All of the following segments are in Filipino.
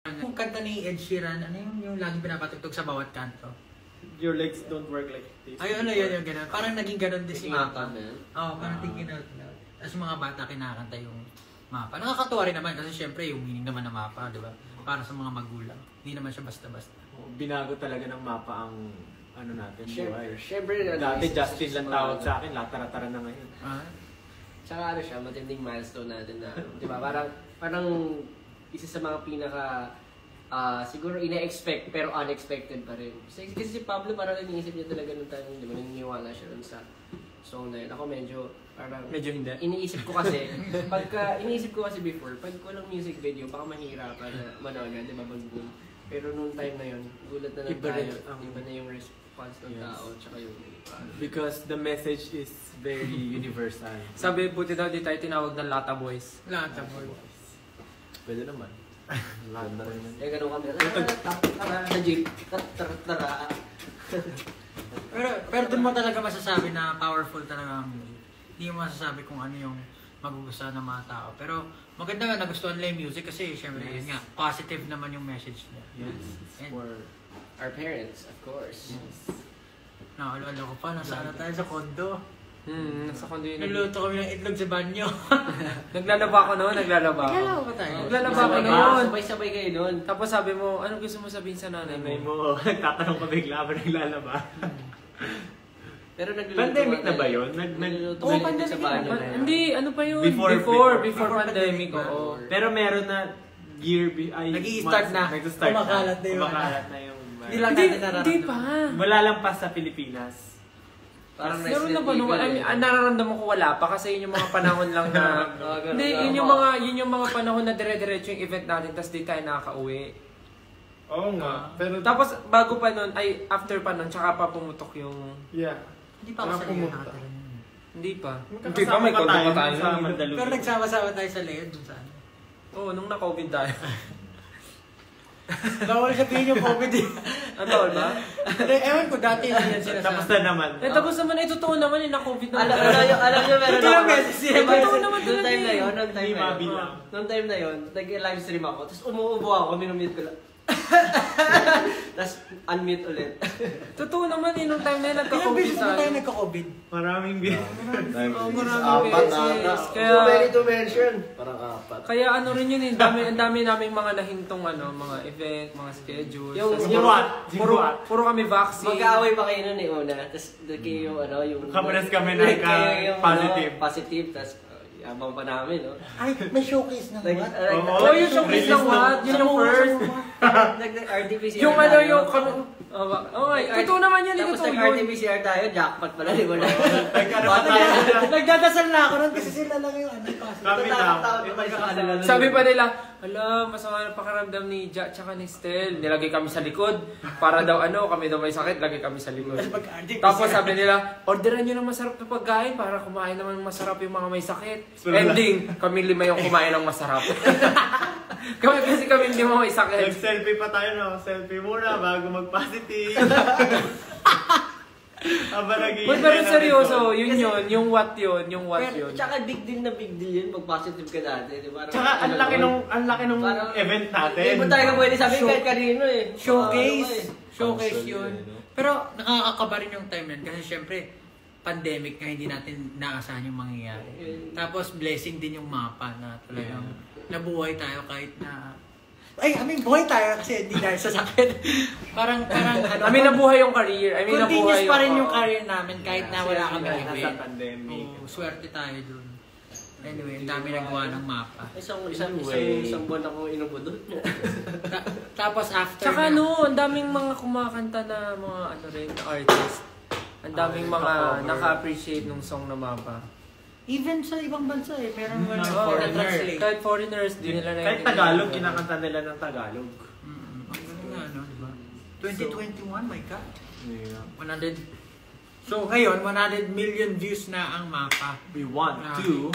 Yung kanta ni Ed Sheeran, ano yung laging pinapatugtog sa bawat kanto? Your legs don't work like this. Ay, ano yun yung gano'n. Parang naging gano'n din si Mapa. Oo, parang thinking out loud. Tapos mga bata kinakanta yung Mapa. Nakakatuwa rin naman kasi syempre yung meaning naman ng Mapa, di ba? Para sa mga magulang. Hindi naman siya basta-basta. Binago talaga ng Mapa ang ano natin, buhay. Siyempre, dati Justin lang tawag sa akin, latara-tara na ngayon. Tsaka ano siya, matinding milestone natin na, di ba? Parang isa sa mga pinaka, siguro ina-expect pero unexpected pa rin. Kasi si Pablo parang iniisip niya talaga nung time, di ba? Naniniwala siya dun sa song na yun. Ako medyo hindi. Iniisip ko kasi before, pag walang music video, baka mahirapan na manood, di ba? Mag-boom. Pero nung time na yun, gulat na lang tayo. Iba na yung response ng tao, tsaka yung... Because the message is very universal. Sabi, buti daw di tayo tinawag ng Lata Boys. Lata Boys. Pwede naman. Lata rin. Ganun kami. Sa jeep. Pero dun mo talaga masasabi na powerful talaga ang music. Hindi mo masasabi kung ano yung magugustuhan ng mga tao. Pero maganda nga nagustuhan nila yung music kasi syempre yun nga, positive naman yung message niya. Yes. For our parents, of course. Yes. Nakakala ko pa, nasaan na tayo sa kondo. Nasa kondo yun. Nagluto kami ng itlog sa banyo. Naglalaba ako noon, naglalaba ako. Naglalaba pa tayo. Naglalaba ako noon. Sabay-sabay kayo noon. Tapos sabi mo, ano gusto mo sabihin sa nanay Nanay mo? mo, nagtatanong ka bigla ba naglalaba? Pero nagluluto Pandemic na ba yun? Nagluluto Oo, kayo pandemic sa banyo. na. Hindi, ano pa yun? Before pandemic, oo. Pero meron na year Nag-i-start na. Nag-start Kumakalat na yun. Kumakalat na yung... Hindi lang natin nararamdaman. Hindi pa. Wala lang pa sa Pilipinas. Parang meron na ba nung, nararamdaman ko wala pa kasi yun yung mga panahon lang na... Hindi, yun yung mga panahon na dire-diretso yung event natin tapos di tayo nakaka-uwi. Oo nga. Pero tapos bago pa nun, after pa nun, tsaka pa pumutok yung... Yeah. Hindi pa ako sa Leon nakatira. Hindi pa. Hindi pa, may kondo pa tayo. Pero nagsama-sama tayo sa Leon dun saan. Oo, nung na-COVID tayo. Bawal sabihin yung COVID eh. Ano ba? Ewan ko dati hindi yan sinasabi. Tapos na naman. Tapos naman, totoo naman na-COVID naman. Alam nyo, meron Ilang ako. beses Totoo naman Noong talaga time na eh. yun, noong time na yun, nag-live stream ako, tapos umuubo ako, minumute ko lang. Tapos unmute ulit. Totoo naman nung time na yun, Ilang nagka-COVID beses na tayo tayo. nagka-COVID? Maraming beer. Maraming beses. Too many to mention. Parang apat. Kaya ano rin yun eh, ang dami naming mga nahintong mga event, mga schedule. Puro kami vaccine. Mag-aaway pa kayo nun eh una, tapos kayo yung... Kapares kami nagka-positive. Positive, tapos yabang pa namin, no? Ay, may showcase ng what? Oh, yung showcase ng what? Yun yung first. Nag-RT-PCR Yung ano yung kami... Totoo naman yun, tapos totoo yun. nag-RT-PCR tayo, jackpot pala, di ba na? Nagdadasal na ako nun kasi sila lang yung Kami lang. Sabi pa nila, masama na pakaramdam ni Jack tsaka ni Stel. Nilagay kami sa likod. Para daw kami daw may sakit, lagay kami sa likod. Tapos sabi nila, orderan nyo ng masarap na pagkain para kumain naman masarap yung mga may sakit. Ending, kami 5 yung kumain ng masarap. Kasi kami 5 may sakit. Nag-selfie pa tayo, no? Selfie muna bago mag-positive. Pero seryoso, yung what yun. Tsaka big deal yun pag positive ka dati. Tsaka ang laki nung event natin. Hindi mo tayo pwede sabihin kahit kanino eh. Showcase yun. Pero nakakakaba rin yung time nun kasi syempre, pandemic nga hindi natin naasahan yung mangyayari. Tapos blessing din yung Mapa na talagang nabuhay tayo kahit na... buhay tayo kasi hindi dahil sa sakit. parang nabuhay yung career. Continuous pa rin yung career namin kahit na wala kami nasa event. pandemic. Swerte tayo dun. Anyway, ang dami nagawa ng Mapa. Isang buwan ako inubo doon. Tapos after Tsaka ang daming mga kumakanta na mga na artist. Ang daming mga naka-appreciate nung song na Mapa. Even sa ibang bansa meron mga foreigners. Kahit foreigners, di nila na kahit Tagalog, kinakanta nila ng Tagalog. Diba? 2021, my God. Yeah. 100. So ngayon, 100 million views na ang Mapa. We want to...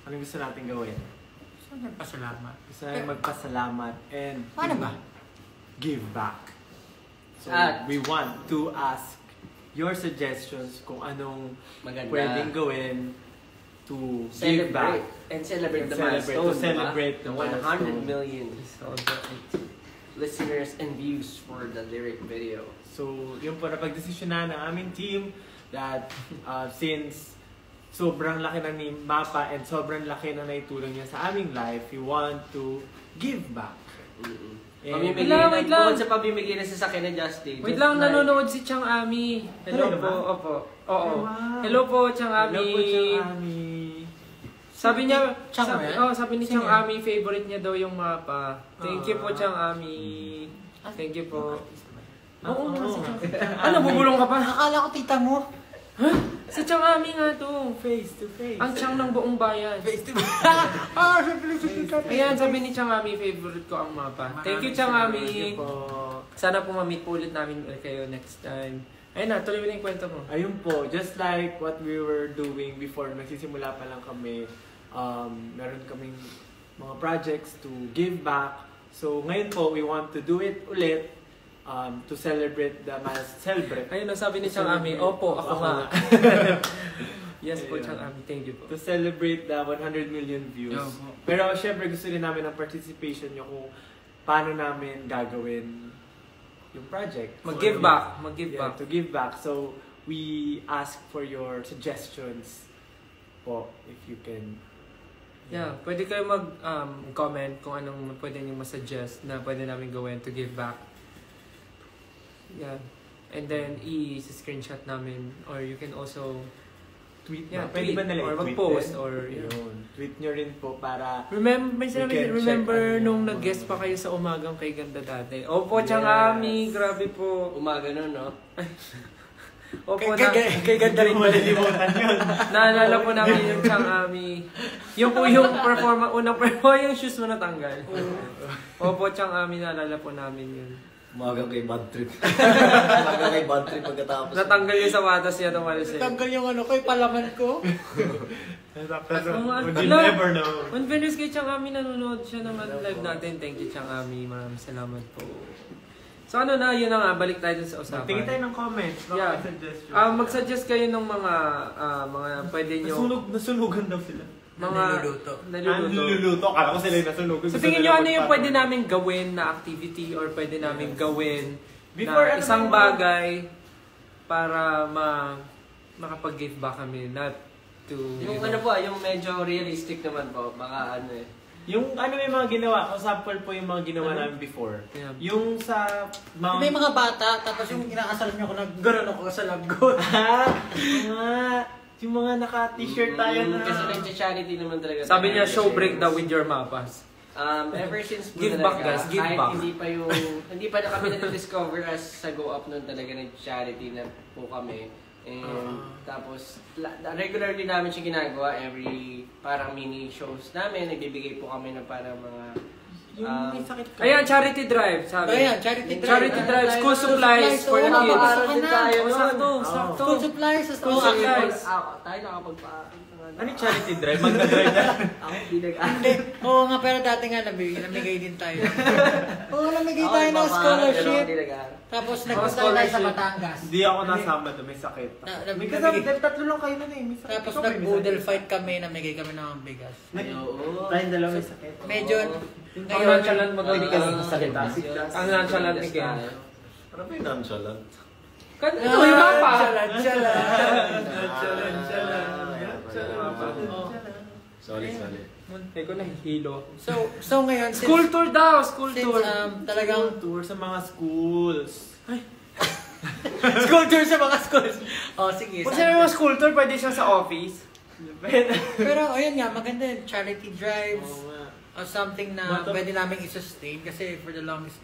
Anong gusto natin gawin? Gusto natin pasalamat. Gusto natin magpasalamat and... Paano ba? Give back. So, we want to ask your suggestions kung anong maganda pwedeng gawin to give back. Celebrate the Celebrate, milestone. to celebrate the 100 milestone. million listeners and views for the lyric video. So, yun po, napag-desisyonan ng aming team that since sobrang laki na ni Mapa and sobrang laki na naitulong niya sa aming life, we want to give back. Pamimigay Wait lang. Bukod sa pamimigay na sasakyan ni Justin. Wait lang, nanonood si Chang Ami. Hello Hello po, ba? opo. Oo. Wow. Hello po, Chang Ami. Hello po, Chang Ami. Sabi niya, Chang sabi, ba yan? sabi ni Sino Chang yan? Ami, favorite niya daw yung mapa. Thank you po, Chang Ami. Thank you po. Oo, si Chang. Ano, bubulong ka pa? Akala ko tita mo. Si Chang Ami nga to. Face to face. Ang Chang ng buong bayan. Ayan, sabi ni Chang Ami, favorite ko ang mapa. Thank you, Chang Ami. Thank you po. Sana po ma-meet po ulit namin kayo next time. Ayun na, tuloy mo na yung kwento mo. Ayun po, just like what we were doing before, nagsisimula pa lang kami, meron kaming mga projects to give back. So ngayon po, we want to do it ulit to celebrate the celebrate. Ayun na, sabi ni Chang Ami, opo, ako nga. Yes po, Chang Ami, thank you po. To celebrate the 100 million views. Yo. Pero syempre gusto rin namin ang participation nyo kung paano namin gagawin yung project. Mag-give back, To give back. So, we ask for your suggestions po, if you can. Yeah, pwede kayo mag-comment kung anong pwede nyo masuggest na pwede namin gawin to give back. Yeah. And then, i-screenshot namin. Or you can also Tweet Yeah, na. Pwede tweet ba nila or i-tweet mag-post din? or, yeah. Yun. Tweet nyo rin po para May sinabi, We can remember check nung ano. nag-guest pa kayo sa umagang kay Ganda dati. Opo, Yes. Chang Ami, grabe po. Umaga nun, no? Opo, Kay ganda rin ba? malilimutan yun. naalala po namin yung Chang Ami. Yung po yung unang performance, yung shoes mo natanggal. Opo, Chang Ami, naalala po namin yun. Umagang kay bad trip. Umagang kay bad trip pagkatapos. Natanggal yung sapatos niya tumalis eh. Tanggal yung ano ko, yung palaman ko. Pero, We'll you'll never know. On fairness kay Chang Ami, nanonood siya naman live natin. Thank you, Chang Ami. Maraming salamat po. So ano na, yun na nga, balik tayo dun sa usapan. Tingin tayo ng comments. Yeah. Suggestions. Mag-suggest kayo ng mga pwede nyo, Nasunugan daw sila. mga Niluluto. Akala ko sila yung nasunugan. So tingin nyo ano yung pwede namin gawin na activity or pwede namin gawin Before, na ano isang ba yung- bagay para makapag-give back kami, not to... Yung ano po, yung medyo realistic naman po. Baka ano eh. Yung ano may mga ginawa, sample po yung mga ginawa namin before. Yeah. Yung sa May mga bata, tapos yung inaasal niyo ako na gano'n ako sa lagot. yung mga naka-t-shirt tayo na. Kasi nag-charity naman talaga. Sabi niya, tayo. show break daw with your mapas. Ever since po Give talaga, back, guys, give kahit back. hindi pa na kami na-discover as sa Go Up noon talaga nag-charity na po kami. And tapos, regularly namin siya ginagawa every parang mini shows namin. Nagbibigay po kami ng parang mga Yung may sakit ka. Ayan, charity drive, sabi. Ayan, charity drive. Charity drive, school supplies for the Oo, kids. papasok ka na. tayo Oh, nun. sakto, Oo. sakto. School supplies. School Oo, supplies. Tayo nakapagpa... Ano yung charity drive? Magna-drive na. Ako pinag Hindi. Oo nga, pero dati nga namigay din tayo. Oo, namigay tayo ng scholarship. Tapos nagpunta tayo sa scholarship. Batangas. Hindi ako nasama doon, may sakit. May kasama, tatlo lang kayo nun eh. May sakit. Tapos Ikaw ba may nag-boodle sakit? fight kami, namigay kami ng bigas. Oo. Tayong dalawa may sakit. Medyo, Ang ngayon, nonchalant mo daw. Hindi ka lang salita. Ang nonchalant ni Ken. Ano ba yung nonchalant? Ito yung mapa. Sorry. Munti ko nahihilo. So ngayon, School tour daw, school since tour. talagang Tour sa mga schools. school tour sa mga schools. Oh, sige. Kung sino yung school tour, pwede siya sa office. Pero ayun nga, maganda yun. Charity drives. Oo nga. Or something na pwede namin i-sustain kasi for the longest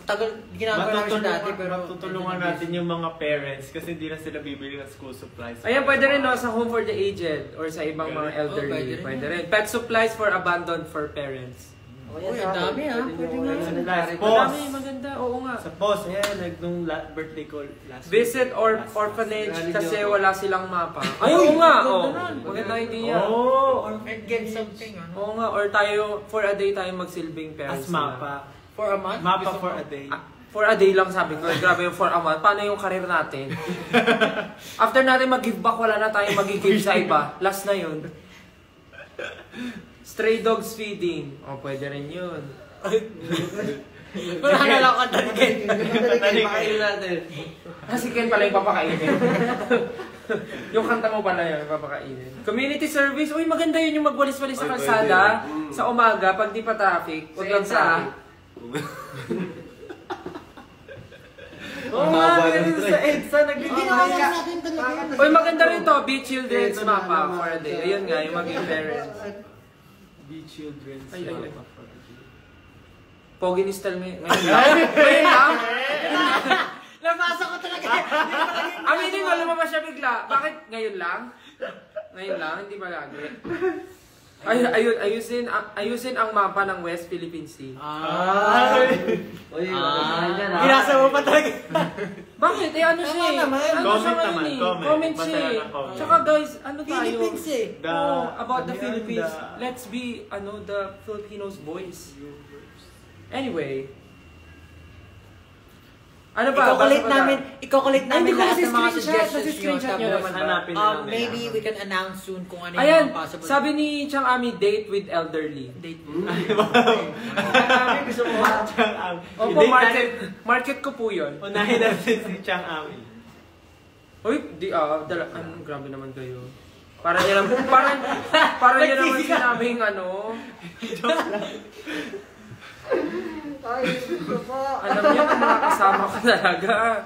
tagal ginagawa namin siya dati pero Matutulungan natin yung mga parents kasi hindi na sila bibili ng school supplies. Ayan, pwede rin no, sa home for the aged or sa ibang mga elderly. pwede rin. Pwede rin. Pet supplies for abandoned for parents. Uy, ang dami Pwede nga. Madami, maganda. Oo nga. Sa post, ayan, nung birthday ko last Visit week. orphanage kasi wala silang mapa. Ay, oo nga. Oh. Maganda idea. Oh! Or get something Oo nga, or tayo, for a day tayo magsilbing parents. As mapa. for a month. Mapa for a day. For a day lang sabi ko. Grabe yung for a month. Paano yung career natin? After natin mag-give back, wala na tayong mag-give sa iba. Last na yun. Stray dogs feeding. O, pwede rin yun. Wala na lang ang taligay. Pakainin natin. Si Ken pala yung papakainin. Yung kanta mo pala yung papakainin. Community service. Uy, maganda yun yung magwalis-walis sa kalsada. Sa umaga, pag di pa traffic. Huwag lang traffic. Oo nga, meron sa EDSA. Hindi na kaya natin talaga. Uy, maganda rin to. Be Children's Mapa for a day. Ayun nga, yung maging parents. Be Children's Ay. Mapa for a day. Pogi ni Stel ngayon lang. Ngayon lang? Nabasa ko talaga. Aminin mo, lumabas siya bigla. Bakit ngayon lang? Ngayon lang, hindi ba lagi? Ayusin ang mapa ng West Philippine Sea. Uy, Ginasa mo pa talaga. Bakit? Eh ano siya eh? naman. Ano Comment siya ngayon naman, eh? comment. Comment Basta siya eh. lang ang comment. Tsaka guys, ano tayo? Philippines eh. About the Philippines. Let's be, the Filipinos voice. Anyway. Ano ba? Iko-collect namin Hindi ko lahat kasi ng mga screenshot. suggestions Nasi-screenshot nyo naman. Hanapin na namin. Maybe we can announce soon kung ano Ayan, yung possible. sabi ni Chang Ami, date with elderly. Date. gusto mo ba? Chang Ami. Opo, market ko po yun. Unahin natin si Chang Ami. Uy, grabe naman kayo. Para niya naman, para niya naman sinabing Ay, gusto ko. alam niyo kung mga kasama ko talaga.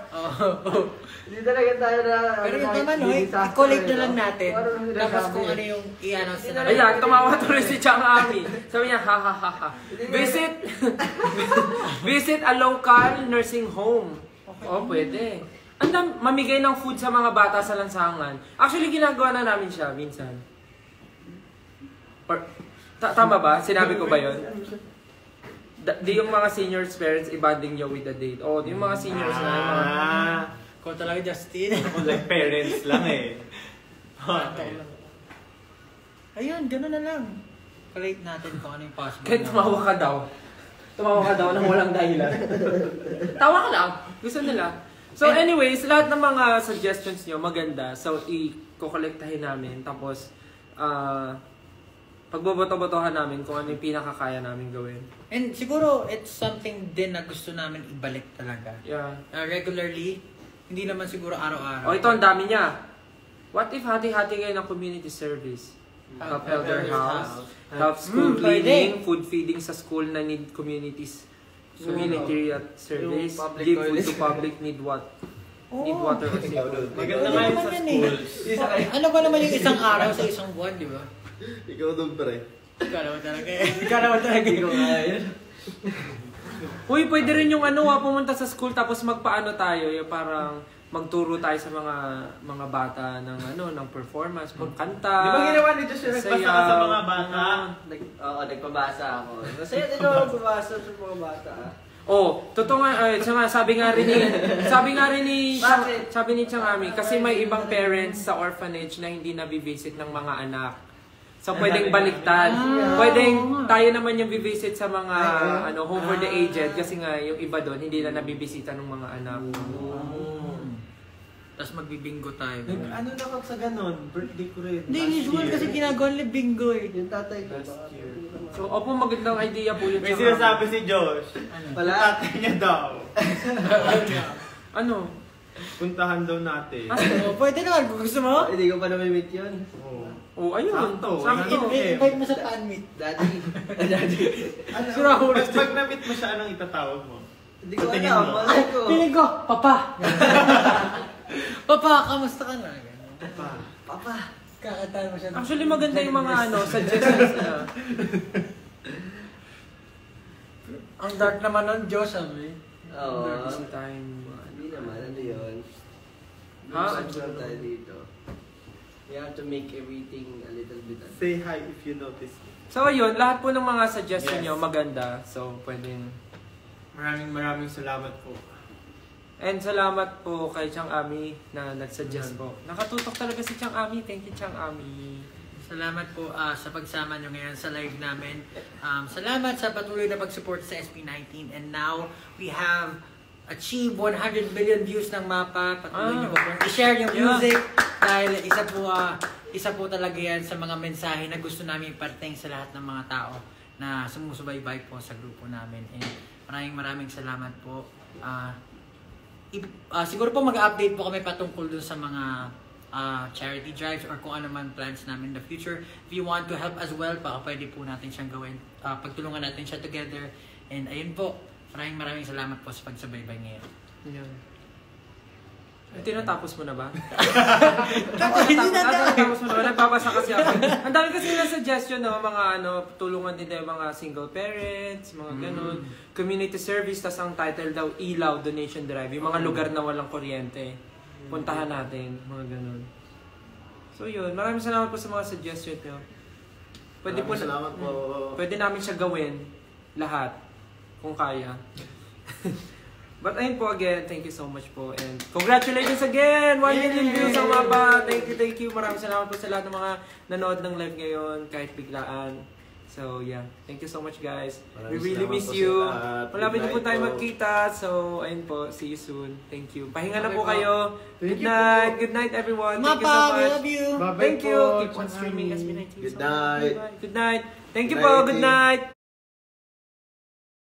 Hindi talaga tayo na... Pero yung naman, i-collect na lang natin. Tapos kung ano yung i-announce na natin. Ayan, tumawa tuloy si Chang Ami. Sabi niya, ha ha ha ha. Visit a local nursing home. Oh, pwede. Mamigay ng food sa mga bata sa lansangan. Actually, ginagawa na namin siya minsan. Tama ba? Sinabi ko ba yun? Di yung mga seniors parents i-bonding nyo with the date. Oh, di yung mga seniors na yung mga... Kung talaga Justin. Ako like parents lang eh. Ayun, gano'n na lang. Collect natin kung ano yung possible. Kaya tumawa ka daw. Tumawa ka daw nang walang dahilan. Tawa ka lang. Gusto nila. So anyways, lahat ng mga suggestions nyo maganda. So i-collectahin namin. Tapos, pagboboto-botohan namin kung ano yung pinakakaya namin gawin. And siguro, it's something din na gusto namin ibalik talaga. Yeah. Regularly, hindi naman siguro araw-araw. O ito, ang dami niya. What if hati-hati kayo ng community service? Help elder house, help school cleaning, food feeding sa school na need communities. Community service, give food to public need what? Need water or seafood. Maganda nga yun sa schools. Ano ba naman yung isang araw sa isang buwan, di ba? Ikaw doon pre. Ikaw naman talaga eh. Ikaw naman talaga eh. Uy, pwede rin yung pumunta sa school tapos magpaano tayo, yung parang magturo tayo sa mga bata ng ng performance, magkanta. Di ba ginawa ni Josh yung nagbasa ka sa mga bata? Oo, nagpabasa ako. Masaya din ako magbabasa sa mga bata. Oh, totoo nga, sabi nga rin ni Chang Ami, kasi may ibang parents sa orphanage na hindi nabivisit ng mga anak. So, pwedeng baliktad. Pwedeng tayo naman yung bivisit sa mga home for the aged kasi nga yung iba doon hindi na nabibisita ng mga anak. Tapos magbibingo tayo. Ano na kag sa ganon? Birthday ko rin. Hindi, usual kasi ginagawa nila bingo eh. Yung tatay ko Last year. So, opo, magandang idea po yun. May Chang Ami. sinasabi si Josh. Wala. Tatay niya daw. Ano? Puntahan daw natin. Pwede naman, kung gusto mo. Hindi ko pa na-meet yun. Oh, ayun. Sakto. Sakto. Invite mo sa fan meet. Daddy. Si Rahul. Pag na-meet mo siya, anong itatawag mo? Hindi ko Tingin alam. mo. Malay ko. Piling ko, Papa! Papa, kamusta ka na? Papa. Kakataan mo siya. Actually, maganda yung mga suggestions na. Ang dark naman nun, Diyos, sabi. Oo. Busy time. Hindi naman. Ano yun? Ha? Ano tayo dito? We have to make everything a little bit. Say hi if you notice me. So, ayun, lahat po ng mga suggestion Yes. nyo maganda. So, pwedeng... Maraming salamat po. And salamat po kay Chang Ami na nag-suggest po. Nakatutok talaga si Chang Ami. Thank you, Chang Ami. Salamat po sa pagsama nyo ngayon sa live namin. Salamat sa patuloy na pag-support sa SP19. And now, we have achieved 100 million views ng mapa. Patuloy nyo po pong i-share yung music. Dahil isa po isa po talaga yan sa mga mensahe na gusto namin iparating sa lahat ng mga tao na sumusubaybay po sa grupo namin. And maraming salamat po. Siguro po mag-update po kami patungkol dun sa mga charity drives or kung ano man plans namin in the future. If you want to help as well, pwede po natin siyang gawin. Pagtulungan natin siya together. And ayun po, maraming salamat po sa pagsubaybay ngayon. Yun. Tinatapos mo na ba? Tinatapos mo na ba? Nagbabasa kasi ako. Ang dami kasi na suggestion ng mga tulungan din ng mga single parents, mga ganun. Community service, tas ang title daw, Ilaw Donation Drive. Yung mga lugar na walang kuryente. Puntahan natin, mga ganun. So yun, maraming salamat po sa mga suggestion nyo. Salamat po. Pwede namin siya gawin, lahat, kung kaya. But ayun po again, thank you so much po. And congratulations again! 1 million views ang mapa! Thank you. Maraming salamat po sa lahat ng mga nanood ng live ngayon, kahit biglaan. So yeah, thank you so much guys. We really miss you. Malapit na po tayo magkita. So ayun po, see you soon. Thank you. Pahinga na po kayo. Good night. Good night everyone. Thank you so much. We love you. Bye-bye Thank you. po. Keep on streaming SB19. Good night. Good night. Thank you po. Good night.